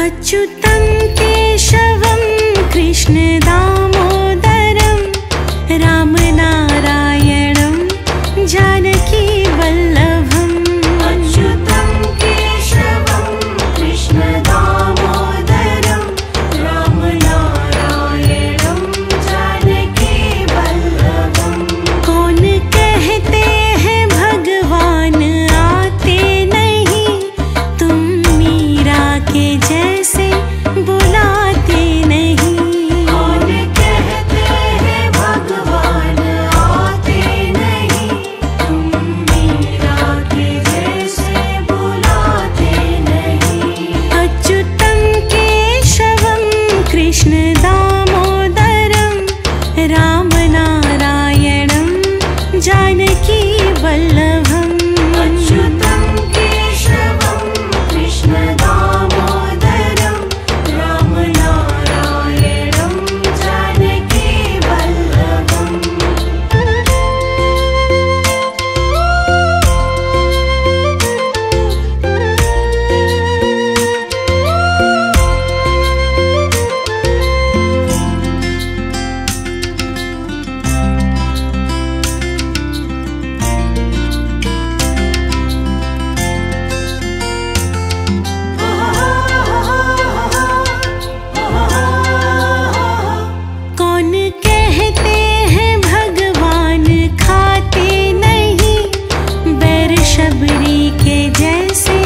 अच्युतं केशवं कृष्ण दामोदरं रामनारायणं जानकी वल्लभम्। अच्युतं केशवं कृष्ण दामोदरं रामनारायणं जानकी वल्लभम्। कौन कहते हैं भगवान आते नहीं, तुम मीरा के जैसे बुलाते नहीं। कौन कहते हैं भगवान आते नहीं, तुम मीरा के जैसे बुलाते नहीं। अच्युतं केशवं कृष्ण दामोदरं रामनारायणं जानकी वल्लभम्। अच्युतं केशवं कृष्ण दामोदरं रामनारायणं जानकी वल्लभम्। कौन कहते हैं भगवान खाते नहीं, बैर शबरी के जैसे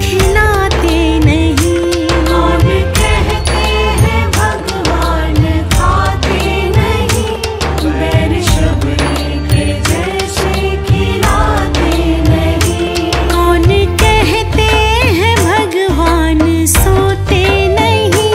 खिलाते नहीं। कौन कहते हैं भगवान खाते नहीं, बैर शबरी के जैसे खिलाते नहीं। कौन कहते हैं भगवान सोते नहीं,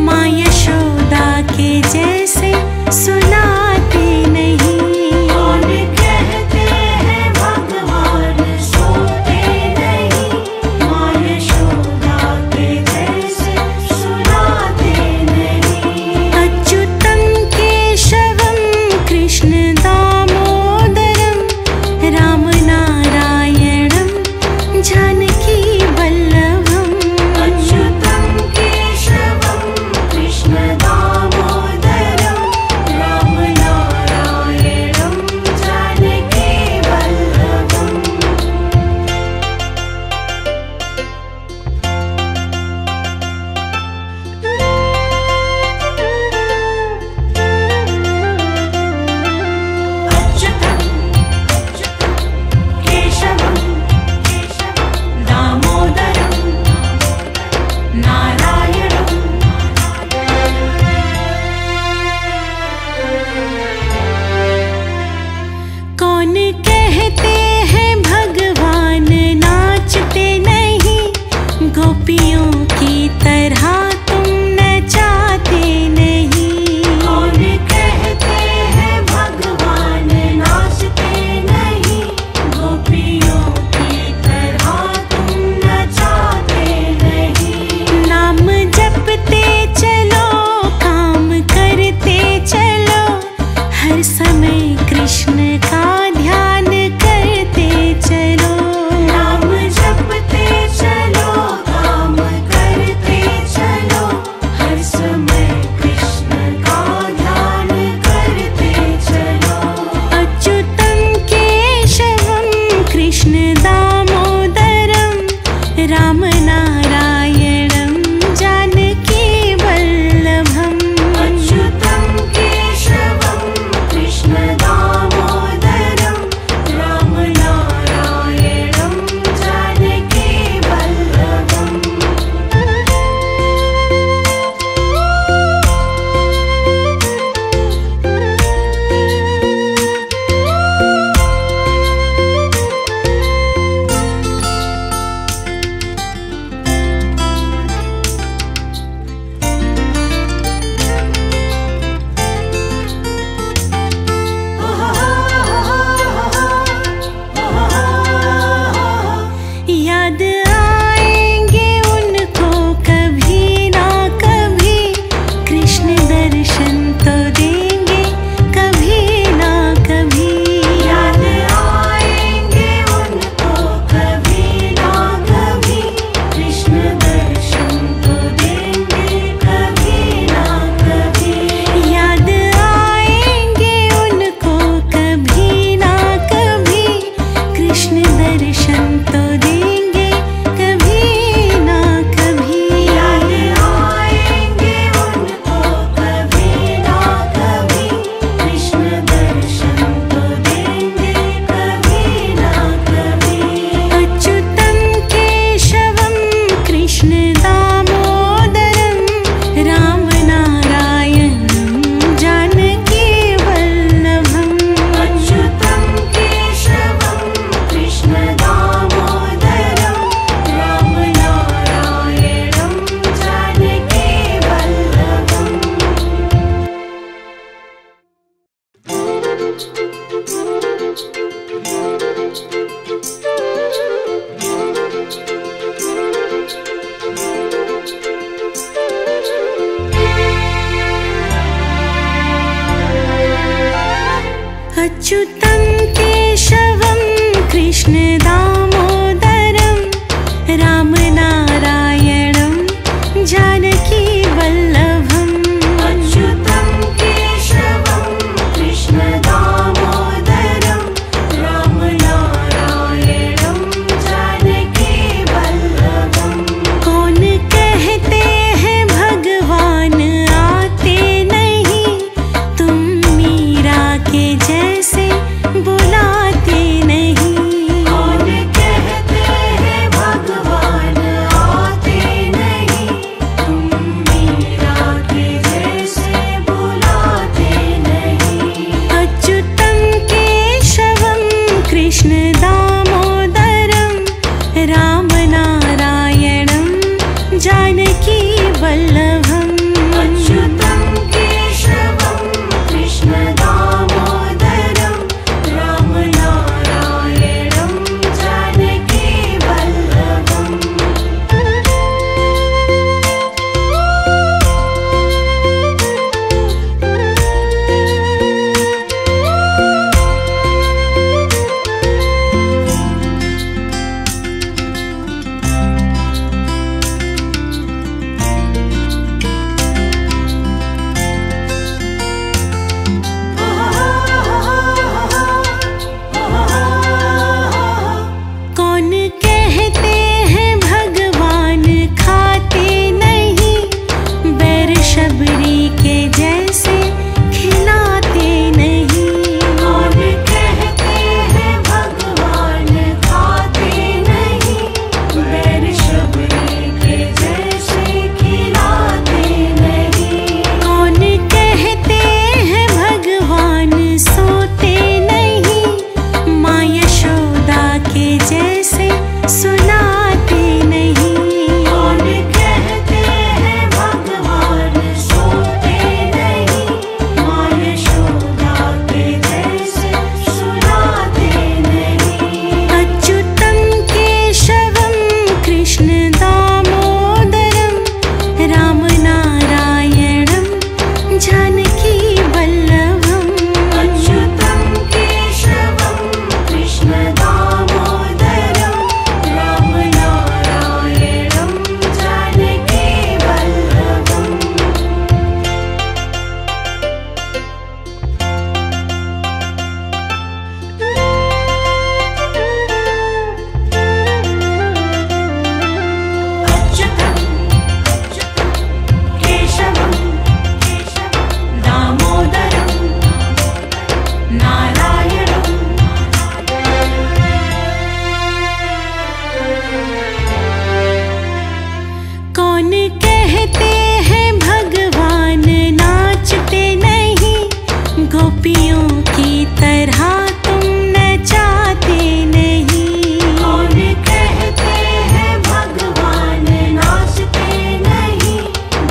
माँ यशोदा के जैसे सुनाते नहीं। कौन कहते हैं भगवान सोते नहीं, माँ यशोदा के जैसे सुनाते नहीं। अच्युतं केशवं कृष्ण दामोदरं रामनारायणं जानकी वल्लभम्। अच्युतं केशवं कृष्ण दामोदरं रामनारायणं जानकी वल्लभम्। अच्युतं केशवं दामोदरं नारायणं कौन कहते हैं भगवान नाचते नहीं, गोपियों की तरह तुम नचाते नहीं। कौन कहते हैं भगवान नाचते नहीं, गोपियों की तरह तुम नचाते नहीं। नाम जपते चलो, काम करते चलो, हर समय कृष्ण का ध्यान करते चलो। नाम जपते चलो, काम करते चलो, हर समय कृष्ण का ध्यान करते चलो। अच्युतं केशवं कृष्ण दामोदरं रामनारायणं जानकी वल्लभम्। अच्युतं केशवं कृष्ण दामोदरं रामनारायणं जानकी वल्लभम्। कौन कहते हैं भगवान नाचते नहीं, गोपियों की तरह तुम नचाते नहीं। कौन कहते हैं भगवान नाचते नहीं,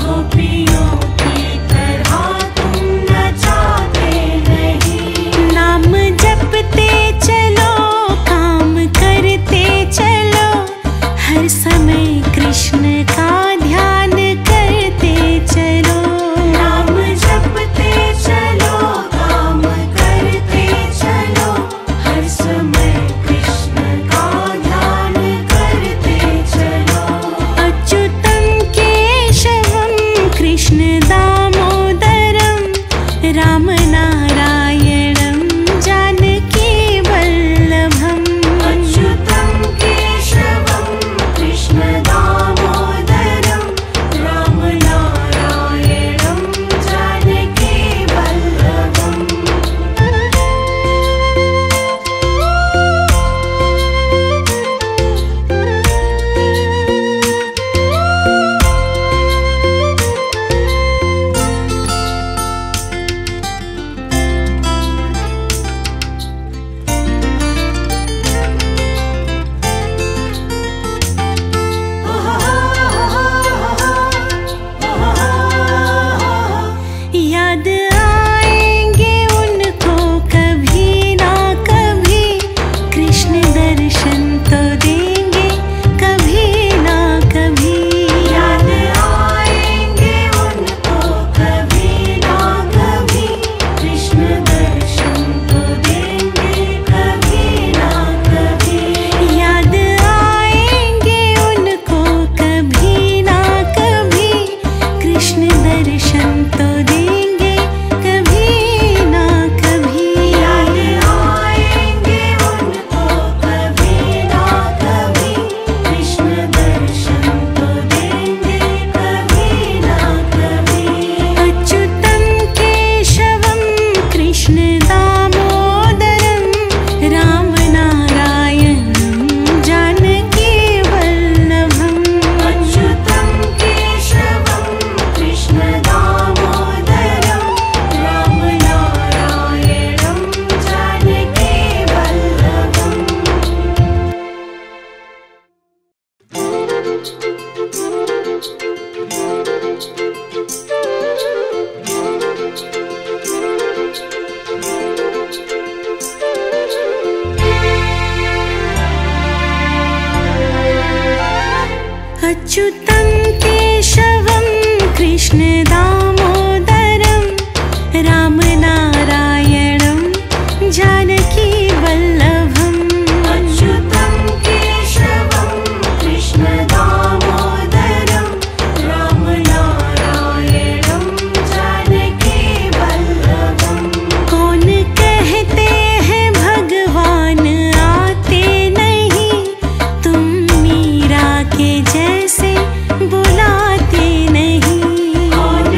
गोपियों की तरह तुम नचाते नहीं। नाम जपते चलो, काम करते चलो, हर समय कृष्ण का ध्यान करते चलो। नाम जपते चलो, काम करते चलो, हर समय कृष्ण का ध्यान करते चलो। अच्युतं केशवं कृष्ण दामोदरं, राम नारायणं जानकी वल्लभम्। अच्युतं केशवं कृष्ण दामोदरं, राम नारायणं जानकी वल्लभम्। याद आएंगे उनको कभी ना कभी, कृष्ण दर्शन तो देंगे कभी ना कभी। याद आएंगे उनको कभी ना कभी, कृष्ण दर्शन तो देंगे कभी ना कभी। याद आएंगे उनको कभी ना कभी, कृष्ण दर्शन तो देंगे कभी ना कभी। याद आएंगे उनको कभी ना कभी, कृष्ण दर्शन तो देंगे कभी ना कभी। अच्युतं केशवं कृष्ण दामोदरं, राम नारायणं जानकी वल्लभम्। अच्युतं केशवं कृष्ण दामोदरं, राम नारायणं जानकी वल्लभम्। अच्युतं केशवं कृष्ण दामोदरं, राम नारायणं जानकी वल्लभम्। अच्युतं केशवं कृष्ण दामोदरं, राम नारायणं जानकी वल्लभम्। कौन कहते हैं भगवान आते नहीं, तुम मीरा के जैसे बुलाते नहीं। कौन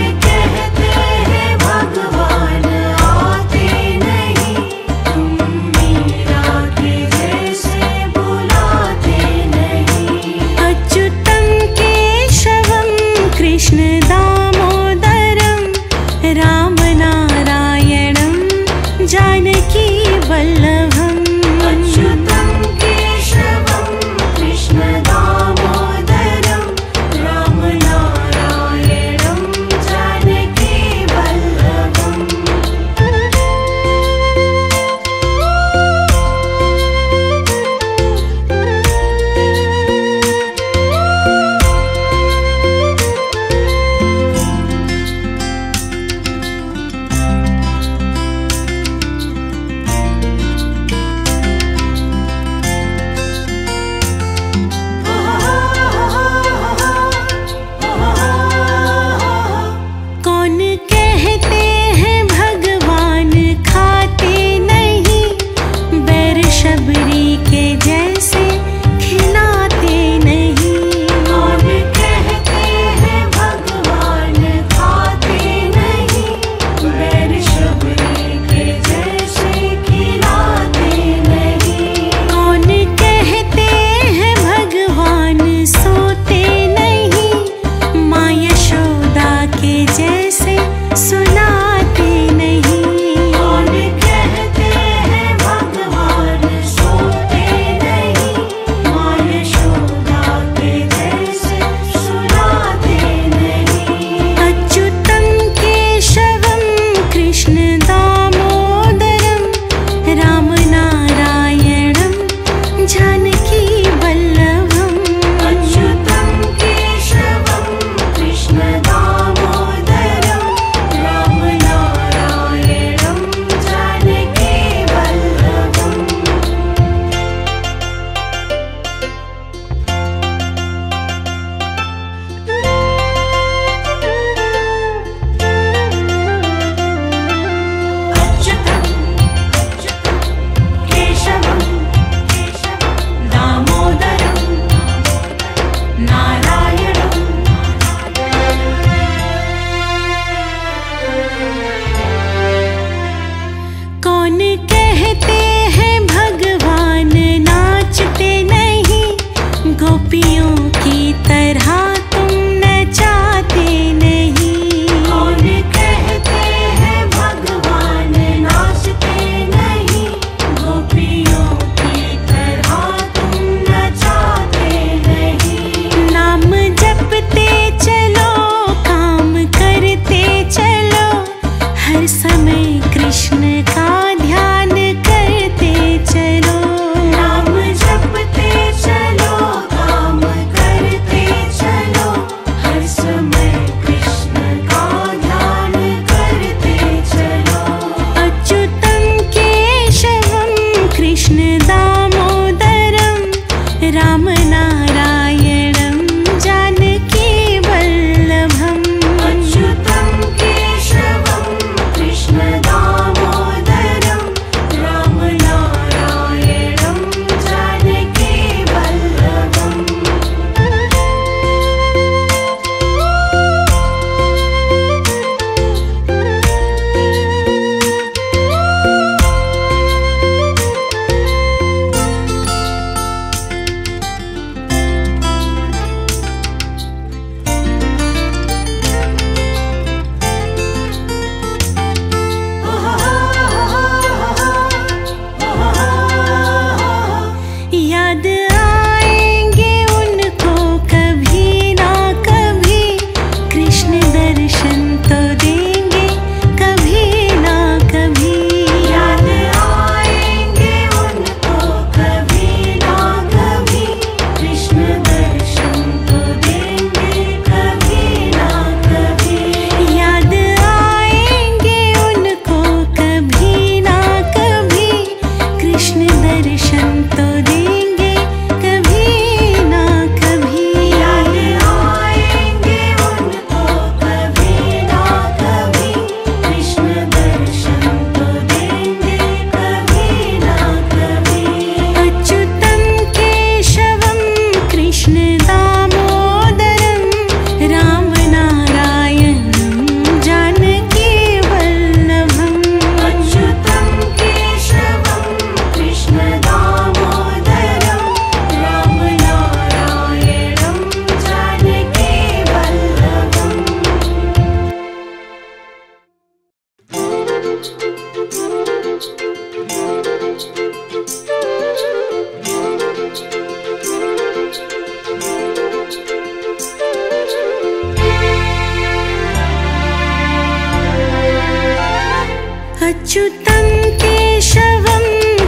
अच्युतं केशवं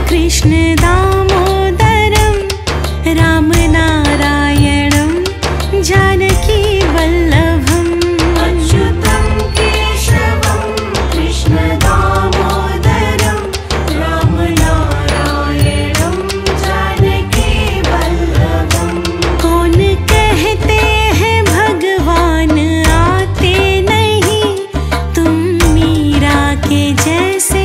कृष्ण दामोदरं रामनारायणं जानकी वल्लभम् अच्युतं केशवं कृष्ण दामोदरं रामनारायणं जानकी वल्लभम्। कौन कहते हैं भगवान आते नहीं, तुम मीरा के जैसे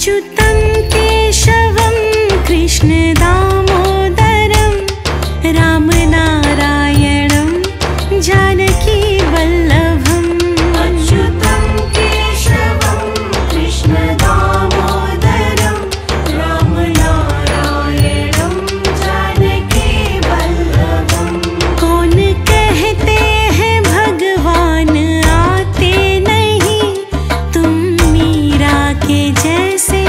अच्युतं केशवं कृष्ण दामोदरं रामनारायणं जानकी वल्लभम् अच्युतं केशवं कृष्ण दामोदरं रामनारायणं जानकी वल्लभम्। कौन कहते हैं भगवान आते नहीं, तुम मीरा के जैसे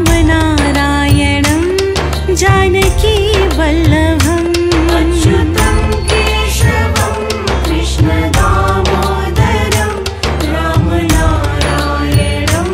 राम नारायणं जानकी वल्लभम् अच्युतं केशवं कृष्ण दामोदरं राम नारायणं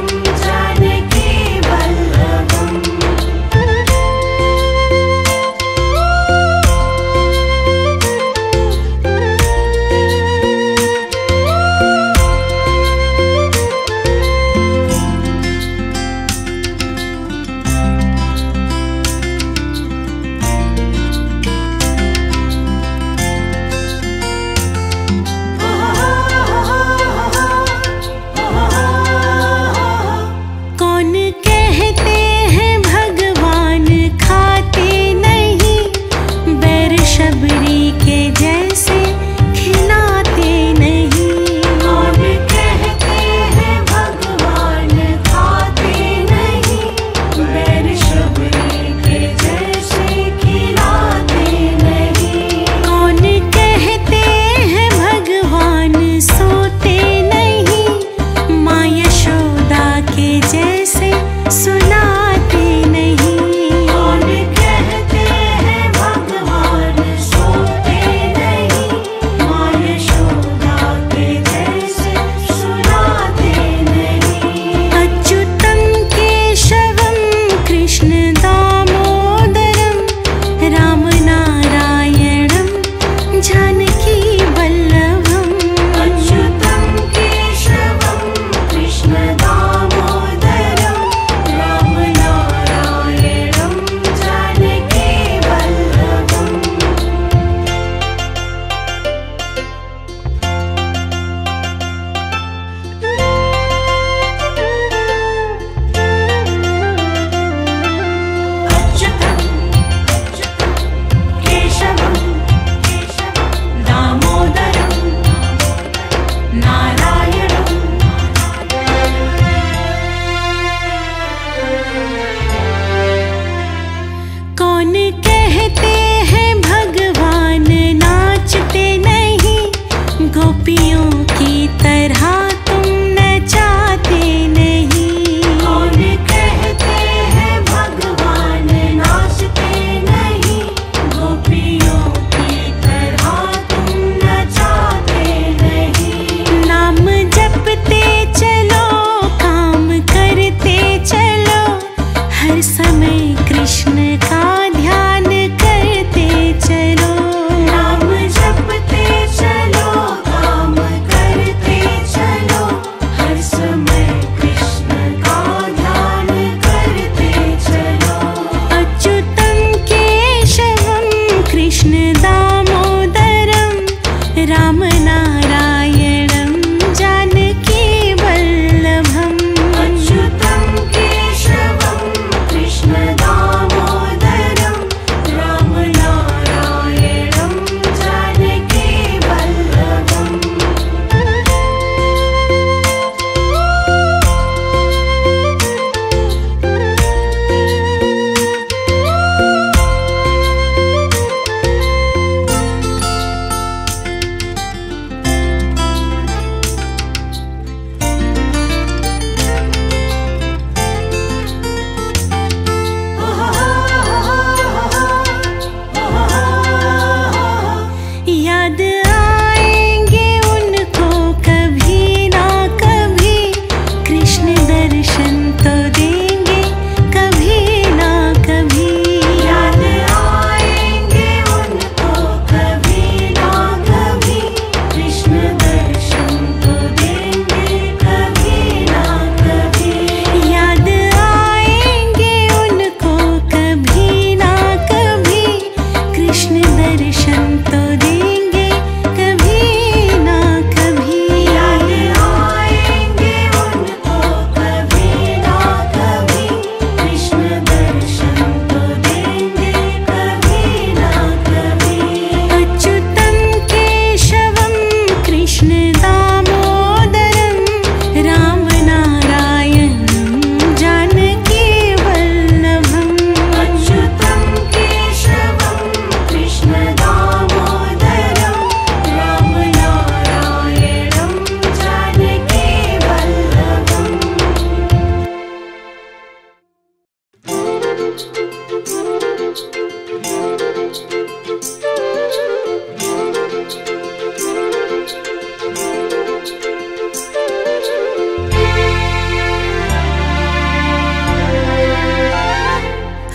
जानकी वल्लभम् कृष्ण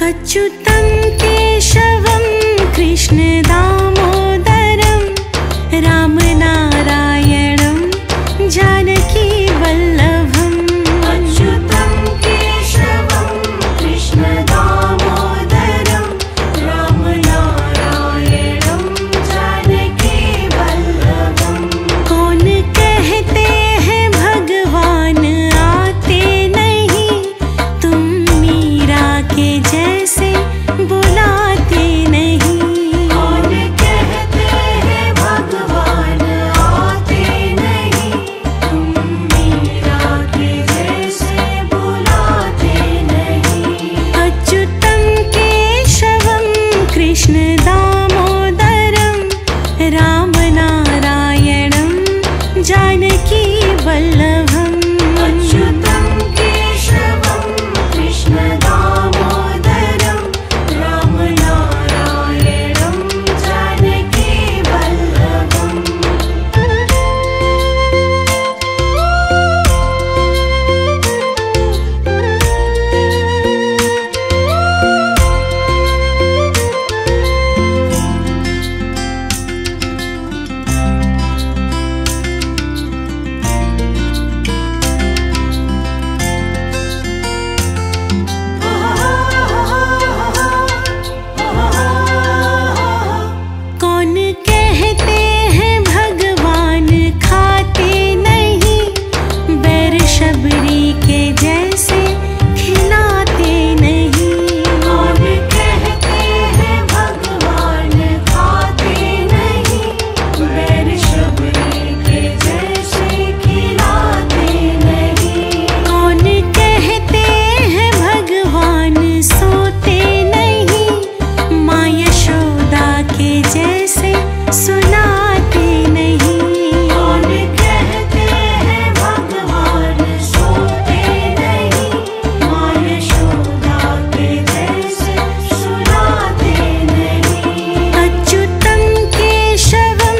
अच्युतं केशवं कृष्ण दामोदरं रामनारायणं जानकी वल्लभम् अच्युतं केशवं कृष्ण दामोदरं रामनारायणं जानकी वल्लभम् कौन कहते हैं भगवान आते नहीं तुम मीरा के जैसे बुलाते नहीं कौन कहते हैं भगवान आते नहीं तुम मीरा के जैसे बुलाते नहीं अच्युतं केशवं कृष्ण दामोदरं रामनारायणं जानकी वल्लभम् अच्युतं केशवं कृष्ण दामोदरं रामनारायणं जानकी वल्लभम् कौन कहते हैं भगवान खाते नहीं बैर शबरी के जैसे खिलाते नहीं कौन कहते हैं भगवान खाते नहीं बैर शबरी के जैसे खिलाते नहीं कौन कहते हैं भगवान सोते नहीं माँ यशोदा के जैसे सुनाते नहीं कौन कहते हैं भगवान सोते नहीं माँ यशोदा के जैसे सुनाते नहीं अच्युतं केशवं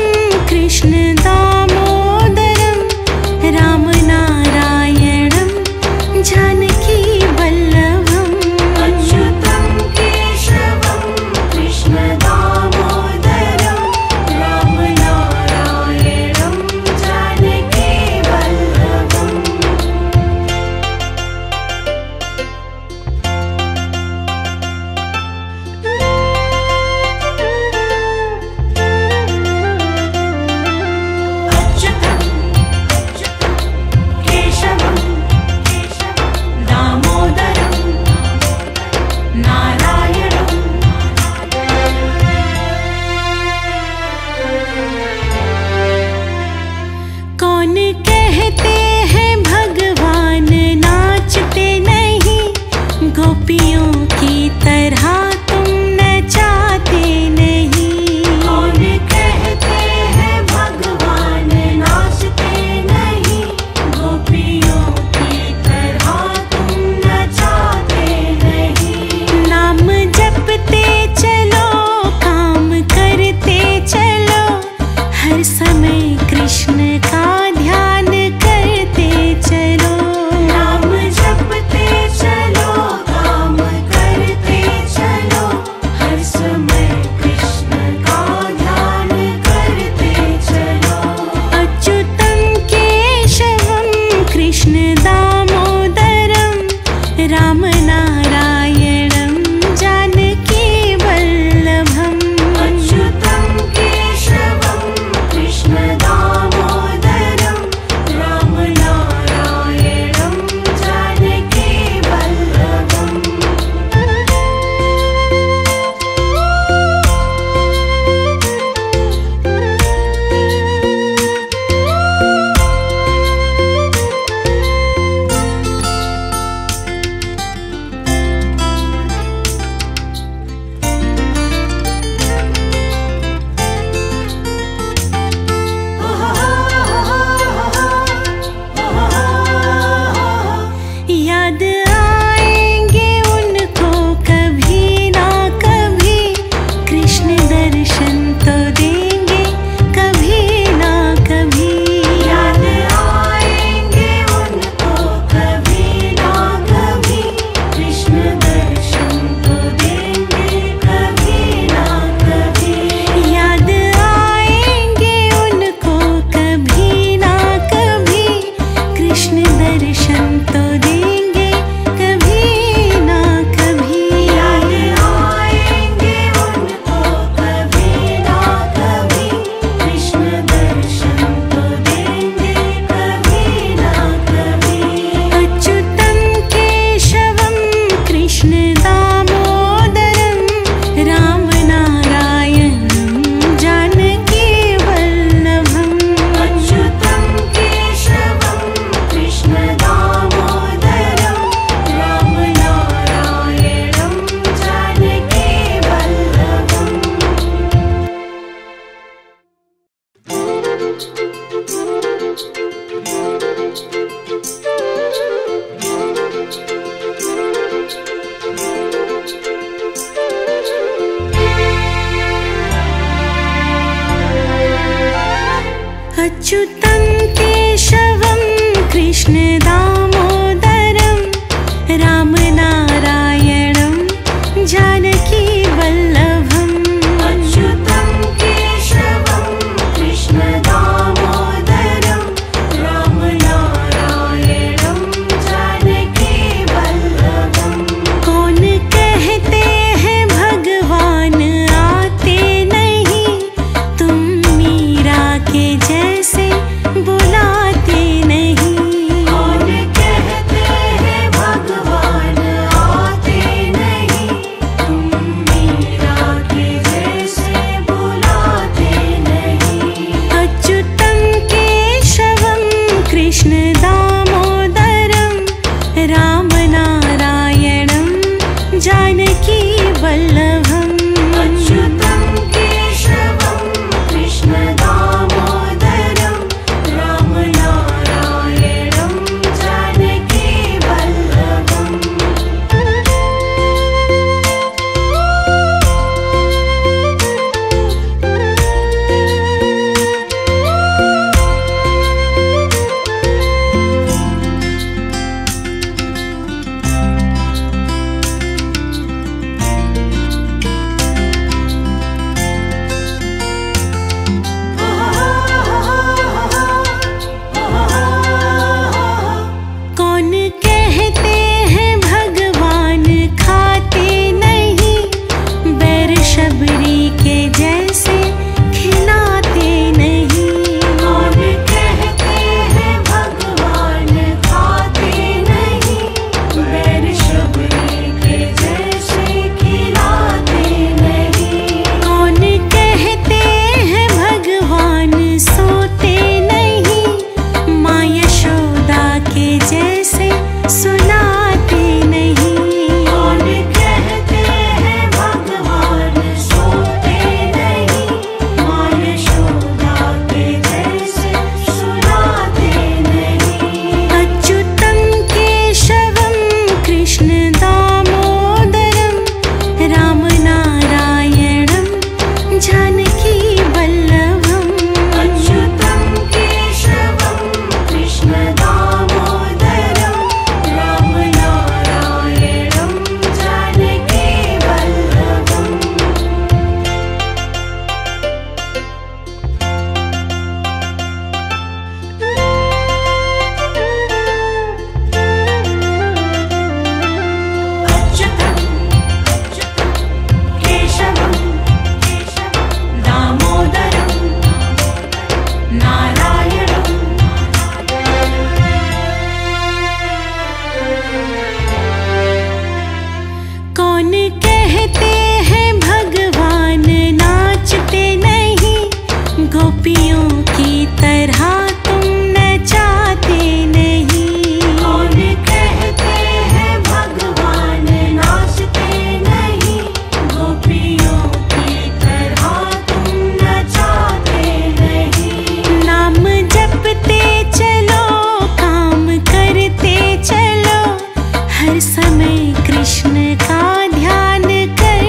कृष्ण दामोदरं रामनारायणं जानकी वल्लभम् अच्युतं केशवं कृष्ण दामोदरं रामनारायणं जानकी वल्लभम् अच्युतं केशवं दामोदरं नारायणं कौन कहते हैं भगवान नाचते नहीं गोपियों की तरह तुम नचाते नहीं कौन कहते हैं भगवान नाचते नहीं गोपियों की तरह तुम नचाते नहीं नाम जपते चलो काम करते चलो हर समय कृष्ण का ध्यान करते चलो नाम जपते चलो काम अच्युतं केशवं कृष्ण दामोदरं रामनारायणं जानकी वल्लभम्। अच्युतं केशवं कृष्ण दामोदरं रामनारायणं जानकी वल्लभम्। कौन कहते हैं भगवान आते नहीं, तुम मीरा के जैसे बुलाते नहीं। कौन कहते हैं भगवान आते नहीं, तुम मीरा के जैसे बुलाते नहीं। अच्युतं केशवं कृष्ण दामोदरं रामनारायणं जानकी वल्लभम्। अच्युतं केशवं कृष्ण दामोदरं रामनारायणं जानकी वल्लभम्। कौन कहते हैं भगवान खाते नहीं, बैर शबरी के जैसे खिलाते नहीं। कौन कहते हैं भगवान खाते नहीं, बैर शबरी के जैसे खिलाते नहीं। कौन कहते हैं भगवान सोते नहीं, माँ यशोदा के जैसे सुनाते नहीं। कौन कहते हैं भगवान सोते नहीं, माँ यशोदा के जैसे सुनाते नहीं। अच्युतं केशवं कृष्ण दामोदरं रामनारायणं जानकी वल्लभम्। अच्युतं केशवं कृष्ण दामोदरं रामनारायणं जानकी वल्लभम्। अच्युतं केशवं दामोदरं नारायणं। कौन कहते हैं भगवान नाचते नहीं, गोपियों की तरह तुम नचाते नहीं। कौन कहते हैं भगवान नाचते नहीं, गोपियों की तरह तुम नचाते नहीं। नाम जपते चलो, काम करते चलो, हर समय कृष्ण का ध्यान कर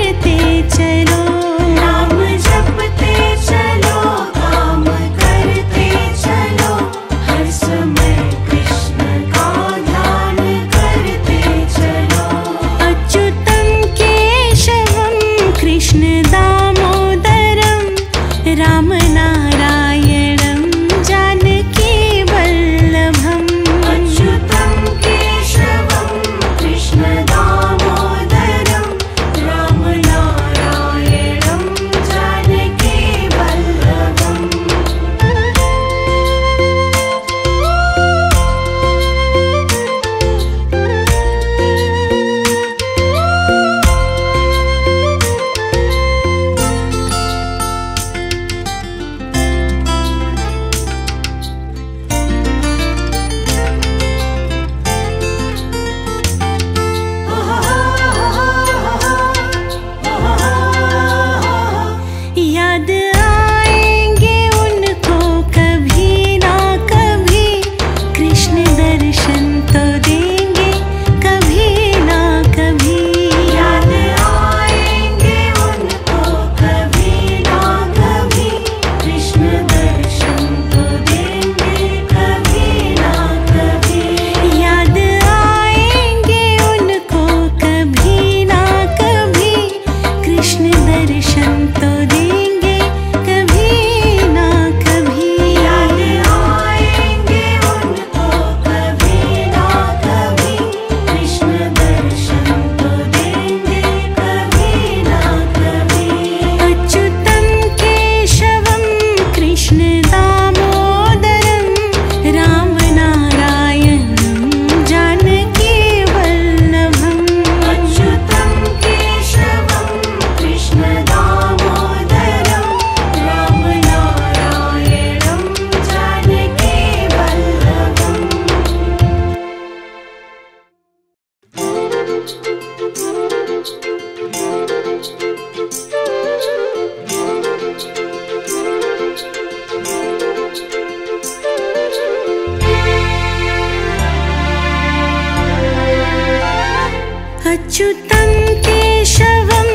तं केशवं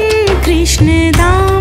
कृष्णदामोदरं